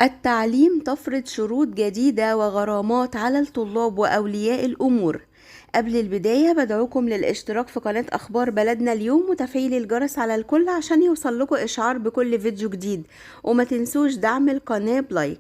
التعليم تفرض شروط جديدة وغرامات على الطلاب وأولياء الأمور. قبل البداية بدعوكم للاشتراك في قناة أخبار بلدنا اليوم وتفعيل الجرس على الكل عشان يوصل لكم إشعار بكل فيديو جديد، وما تنسوش دعم القناة بلايك.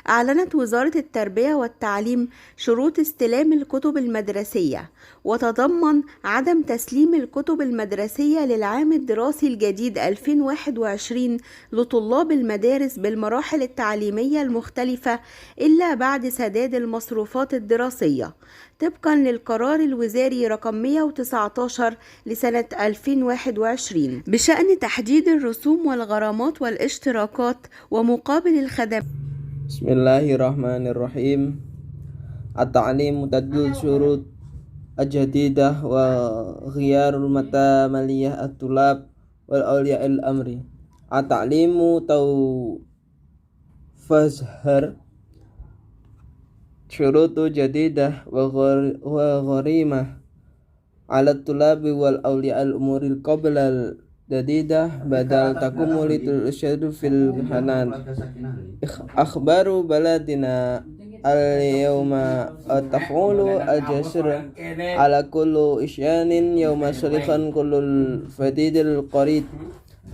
أعلنت وزارة التربية والتعليم شروط استلام الكتب المدرسية، وتضمن عدم تسليم الكتب المدرسية للعام الدراسي الجديد 2021 لطلاب المدارس بالمراحل التعليمية المختلفة إلا بعد سداد المصروفات الدراسية طبقا للقرار الوزاري رقم 119 لسنة 2021 بشأن تحديد الرسوم والغرامات والاشتراكات ومقابل الخدمات. Bismillahirrahmanirrahim. At-ta'lim mutadil syurut al-jadidah wa ghiyarul mata maliyah at-tulab wal awliya'il amri. At-ta'limu fazhar syurutu jadidah wa gharimah ala tulabi wal awliya'il umuril qablal jadidah badal takummulitul isyadu fil hanan. Akhbaru baladina al-yawma taf'ulu al-jasr ala kullu isyanin yawma salikhan kullul fadidil qarid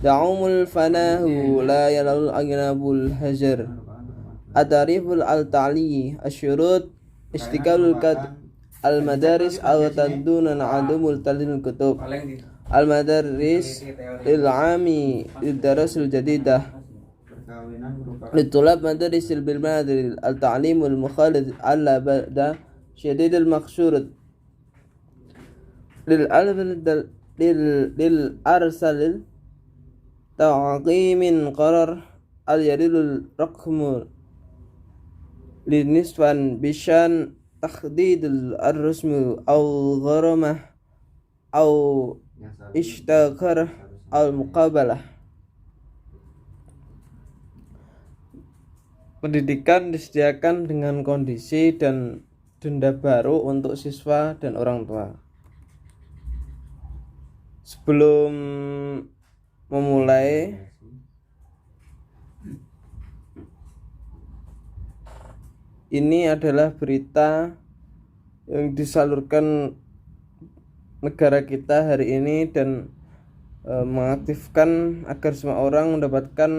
da'umul fanahu la yalal agnabul hajar adariful al-ta'li asyurut istiqalul kad al-madaris al-tadunan adumul talil kutub al-madaris il-ami il-darasul jadidah للطلاب مدارس بالمادر التعليم المخالط على بدا شديد المقصورة للأرسل تعقيم قرار الجديد الرقم للنسبة بشان تحديد الرسم أو غرامة أو اشتكار أو مقابلة. Pendidikan disediakan dengan kondisi dan denda baru untuk siswa dan orang tua. Sebelum memulai, ini adalah berita yang disalurkan negara kita hari ini dan mengaktifkan agar semua orang mendapatkan.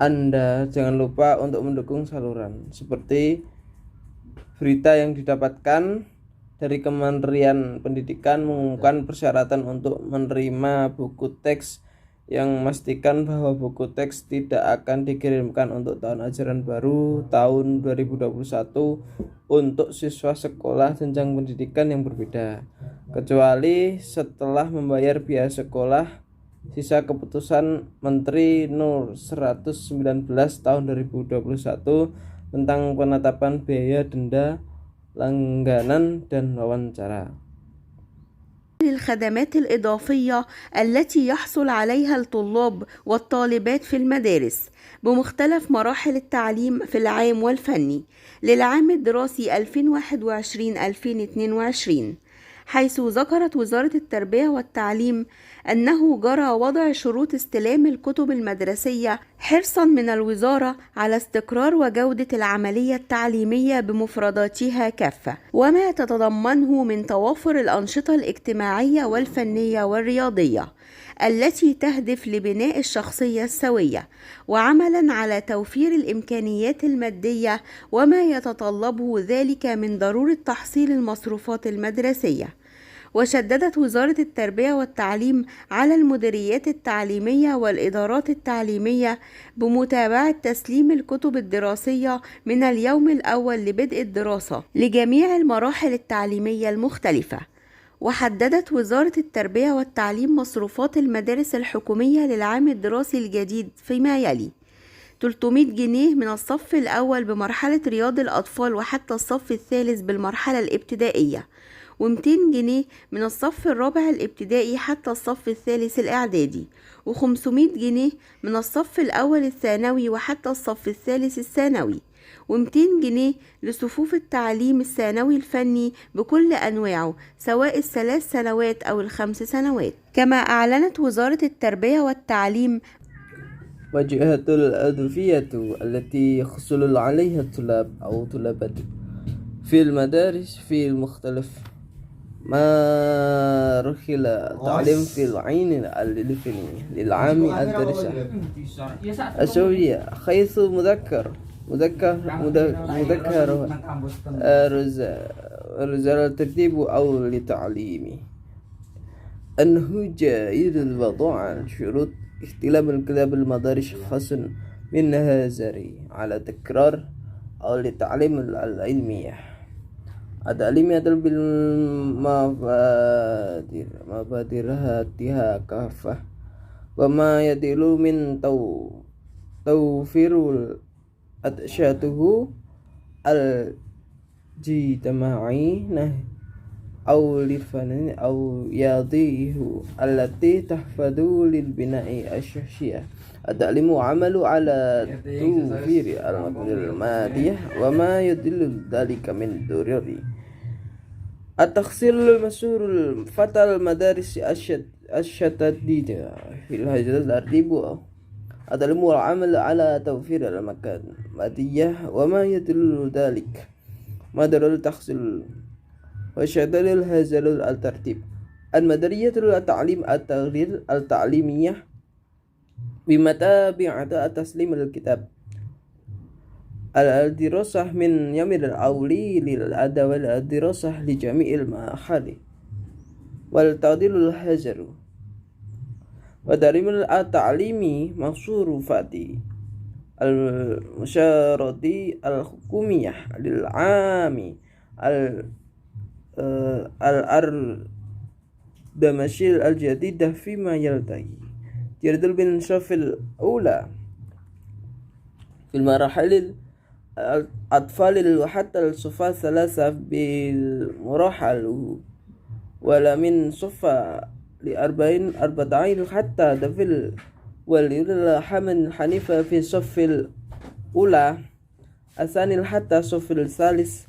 Anda jangan lupa untuk mendukung saluran seperti berita yang didapatkan dari Kementerian Pendidikan mengumumkan persyaratan untuk menerima buku teks yang memastikan bahwa buku teks tidak akan dikirimkan untuk tahun ajaran baru tahun 2021 untuk siswa sekolah jenjang pendidikan yang berbeda, kecuali setelah membayar biaya sekolah. Sisa keputusan Menteri Nur 119 tahun 2021 tentang penetapan biaya denda, langganan dan wawancara. الخدمات الإضافية التي يحصل عليها الطلاب والطالبات في المدارس بمختلف مراحل التعليم في العام والفني للعام الدراسي 2021-2022، حيث ذكرت وزارة التربية والتعليم أنه جرى وضع شروط استلام الكتب المدرسية حرصاً من الوزارة على استقرار وجودة العملية التعليمية بمفرداتها كافة، وما تتضمنه من توافر الأنشطة الاجتماعية والفنية والرياضية التي تهدف لبناء الشخصية السوية، وعملاً على توفير الإمكانيات المادية وما يتطلبه ذلك من ضرورة تحصيل المصروفات المدرسية. وشددت وزارة التربية والتعليم على المديريات التعليمية والإدارات التعليمية بمتابعة تسليم الكتب الدراسية من اليوم الأول لبدء الدراسة لجميع المراحل التعليمية المختلفة. وحددت وزارة التربية والتعليم مصروفات المدارس الحكومية للعام الدراسي الجديد فيما يلي: 300 جنيه من الصف الأول بمرحلة رياض الأطفال وحتى الصف الثالث بالمرحلة الابتدائية، و200 جنيه من الصف الرابع الابتدائي حتى الصف الثالث الإعدادي، و500 جنيه من الصف الأول الثانوي وحتى الصف الثالث الثانوي، و200 جنيه لصفوف التعليم الثانوي الفني بكل أنواعه سواء ال3 سنوات أو ال5 سنوات. كما أعلنت وزارة التربية والتعليم وجهة الأدفية التي يحصل عليها الطلاب أو طلبة في المدارس في المختلف مراحل التعليم في العين الإلكتروني للعام الدراسي السورية، حيث مذكر رسالة الترتيب أو لتعليم أنه جائز الوضع شروط استلام الكتاب المدارس خاصة من هذا على تكرار أو للتعليم العلمية التعليمية بالمبادرها كافة وما يدل من توفير أنشطته الاجتماعي أو الفني أو رياضيه التي تحفظ للبناء الشخصية. التعليم عمل على توفير المقدرة المادية وما يدل ذلك من ضروري التقصير المسؤول فتى المدارس الشديدة في الهجرة الأرضية. التعليم عمل على توفير المكان المادية وما يدل ذلك مدار التحصيل وشدل هذا الترتيب المدرية التعليم التغيير التعليمية بمتابعة تسليم الكتاب الدراسة من يوم الأولي للأدوات الدراسة لجميع المراحل والتعديل الهجر ودريم التعليمي مصروفات المشارات الحكومية للعام الأردمشيل الجديدة فيما يلتقي يردل بالصف الأولى في المراحل الأطفال وحتى الصف الثلاثة بالمراحل ولا من صف ل40 حتى دفل والحمل حنيفة في الصف الأولى الثاني حتى الصف الثالث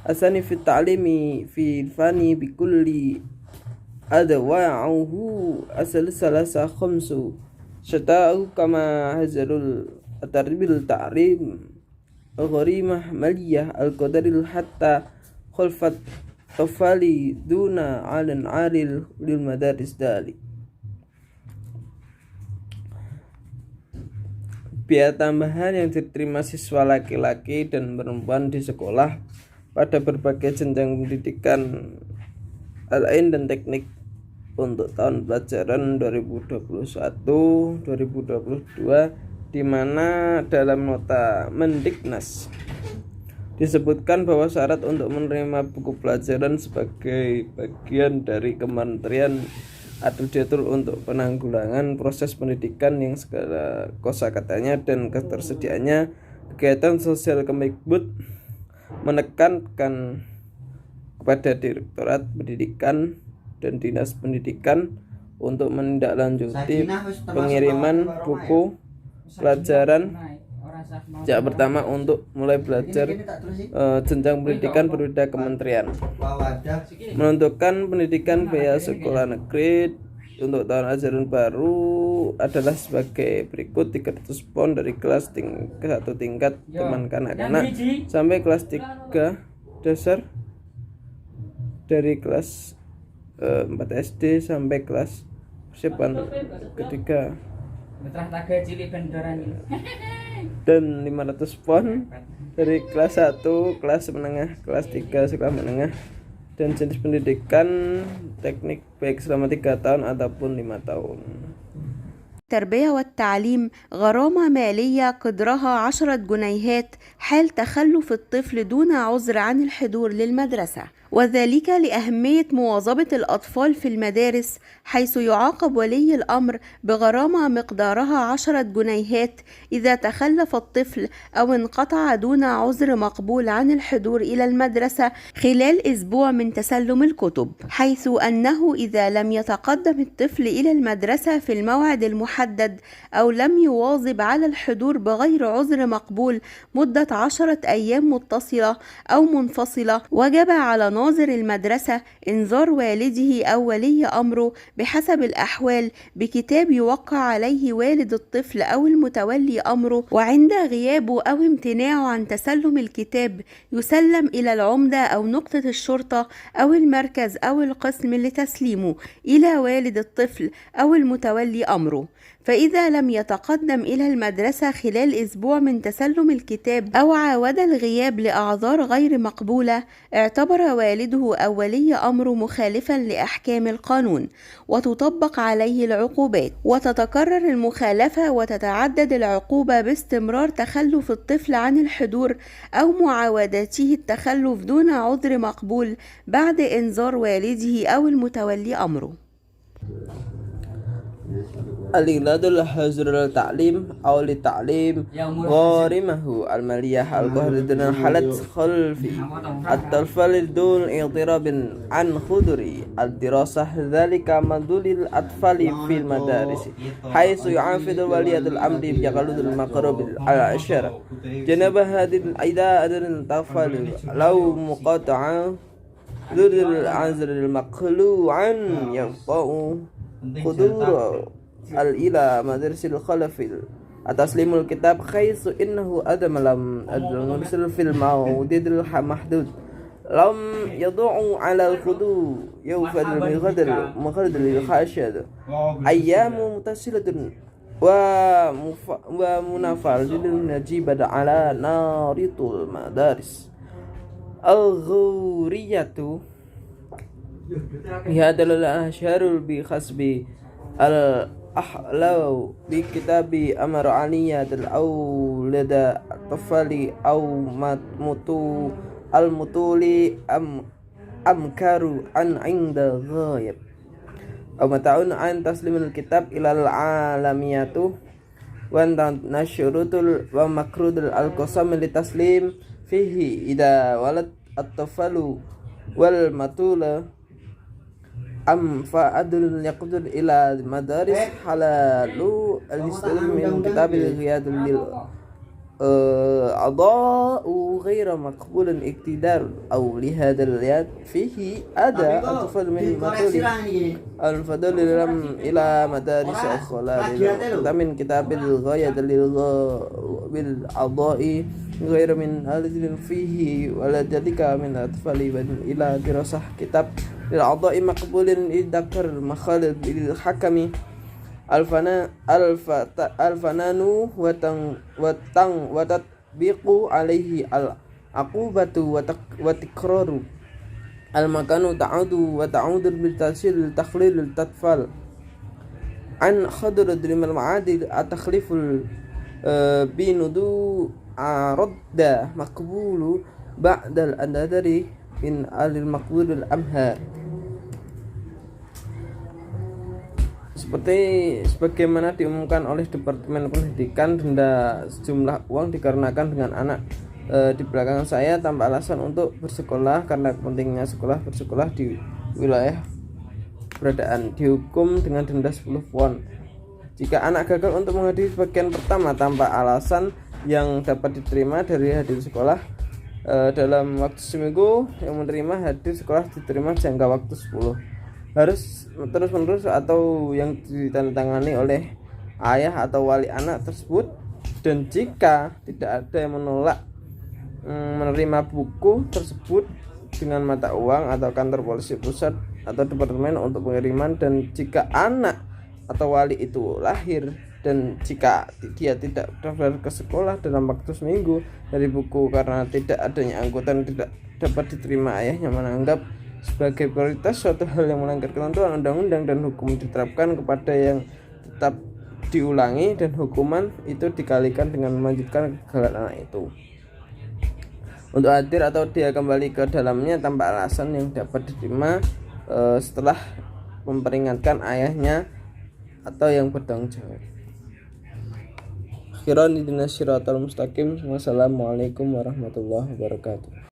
الثاني في التعليم في الفني بكل أدوائه الثلاثة 5 شتاء كما هزل التربية التعليم غريمة مالية القدر حتى خلفت طفالي دون عالي للمدارس ذلك. Biaya tambahan yang diterima siswa laki-laki dan perempuan di sekolah pada berbagai jenjang pendidikan lain dan teknik untuk tahun pelajaran 2021-2022 di mana dalam nota Mendiknas disebutkan bahwa syarat untuk menerima buku pelajaran sebagai bagian dari kementerian atau diatur untuk penanggulangan proses pendidikan yang segala kosakatanya dan ketersediaannya. Kegiatan sosial Kemdikbud menekankan kepada Direktorat Pendidikan dan Dinas Pendidikan untuk menindaklanjuti pengiriman buku pelajaran sejak pertama untuk mulai belajar jenjang pendidikan berbeda kementerian, menentukan pendidikan biaya sekolah negeri untuk tahun ajaran baru adalah sebagai berikut: 300 pound dari kelas tingkat 1 tingkat teman kanak-kanak sampai kelas 3 dasar, dari kelas 4 SD sampai kelas persiapan ketiga, dan 500 pound dari kelas 1 kelas menengah, kelas 3 sekolah menengah, dan jenis pendidikan teknik baik selama 3 tahun ataupun 5 tahun. التربية والتعليم غرامة مالية قدرها 10 جنيهات حال تخلف الطفل دون عذر عن الحضور للمدرسة، وذلك لأهمية مواظبة الأطفال في المدارس، حيث يعاقب ولي الأمر بغرامة مقدارها 10 جنيهات إذا تخلف الطفل أو انقطع دون عذر مقبول عن الحضور إلى المدرسة خلال أسبوع من تسلم الكتب، حيث أنه إذا لم يتقدم الطفل إلى المدرسة في الموعد المحدد أو لم يواظب على الحضور بغير عذر مقبول مدة 10 أيام متصلة أو منفصلة، وجب على ناظر المدرسة إنذار والده أو ولي أمره بحسب الأحوال بكتاب يوقع عليه والد الطفل أو المتولي أمره، وعند غيابه أو امتناعه عن تسلم الكتاب يسلم إلى العمدة أو نقطة الشرطة أو المركز أو القسم لتسليمه إلى والد الطفل أو المتولي أمره. فإذا لم يتقدم إلى المدرسة خلال أسبوع من تسلم الكتاب أو عاود الغياب لأعذار غير مقبولة، اعتبر والده أو ولي أمره مخالفا لأحكام القانون، وتطبق عليه العقوبات، وتتكرر المخالفة وتتعدد العقوبة باستمرار تخلف الطفل عن الحضور أو معاودته التخلف دون عذر مقبول بعد إنذار والده أو المتولي أمره. الإغلاق الحظر للتعليم أو للتعليم غارمه المالية القاهرة حالة خلف الطفل دون اضطراب عن حضور الدراسة، ذلك مدلول الأطفال في المدارس حيث يعافد ولي الأمر بقلود المقرب العشرة جنب هذه الأيداء الطفل لو مقاطعة ذو العذر المقلوعا يبقى حضور إلى مدرسة الخلف تسليم الكتاب حيث إنه أدم لم نرسل في الموعد المحدود لم يضع على الخضوع يوفد مغرد للخاشد أيام متصلة ومنافع للنجيب على نارط المدارس الغورية بهذا الأشهر بحسب الأحلو بكتاب أمر عنية الأولاد الطفل أو المطول أمكار عن عند غايب أو متعون عن تسليم الكتاب إلى العالمية ونشرط ومكرود القسم للتسليم فيه إذا ولد الطفل والمطول فأدل يقدر إلى المدارس حلال الاستلام من كتاب الغياد للأعضاء غير مقبول اقتدار أو لهذا اليد فيه أدى الطفل من مطول الفضل إلى مدارس أخرى من كتاب الغياد للأعضاء غير من الذين فيه ولا ذلك من الأطفال إلى دراسة كتاب للأعضاء مقبول يذكر مخالف للحكم الفنان وتطبيق عليه العقوبة وتكرار المكان وتعود بالتسهيل تخليل الأطفال عن حضور المعادل التخليف بندو رد مقبول بعد الأندر من المقبول الأمهر. Sebagaimana diumumkan oleh Departemen Pendidikan, denda sejumlah uang dikarenakan dengan anak di belakang saya tanpa alasan untuk bersekolah karena pentingnya bersekolah di wilayah keberadaan dihukum dengan denda 10 won. Jika anak gagal untuk menghadiri bagian pertama tanpa alasan yang dapat diterima dari hadir sekolah dalam waktu seminggu, yang menerima hadir sekolah diterima jangka waktu 10 harus terus-menerus atau yang ditandatangani oleh ayah atau wali anak tersebut. Dan jika tidak ada yang menolak menerima buku tersebut dengan mata uang atau kantor polisi pusat atau departemen untuk pengiriman, dan jika anak atau wali itu lahir dan jika dia tidak daftar ke sekolah dalam waktu seminggu dari buku karena tidak adanya angkutan tidak dapat diterima, ayahnya menganggap sebagai prioritas suatu hal yang melanggar ketentuan undang-undang dan hukum diterapkan kepada yang tetap diulangi, dan hukuman itu dikalikan dengan melanjutkan kegagalan anak itu untuk hadir atau dia kembali ke dalamnya tanpa alasan yang dapat diterima setelah memperingatkan ayahnya atau yang bertanggung jawab. Akhiran ihdinas siratal mustaqim. Wassalamualaikum warahmatullahi wabarakatuh.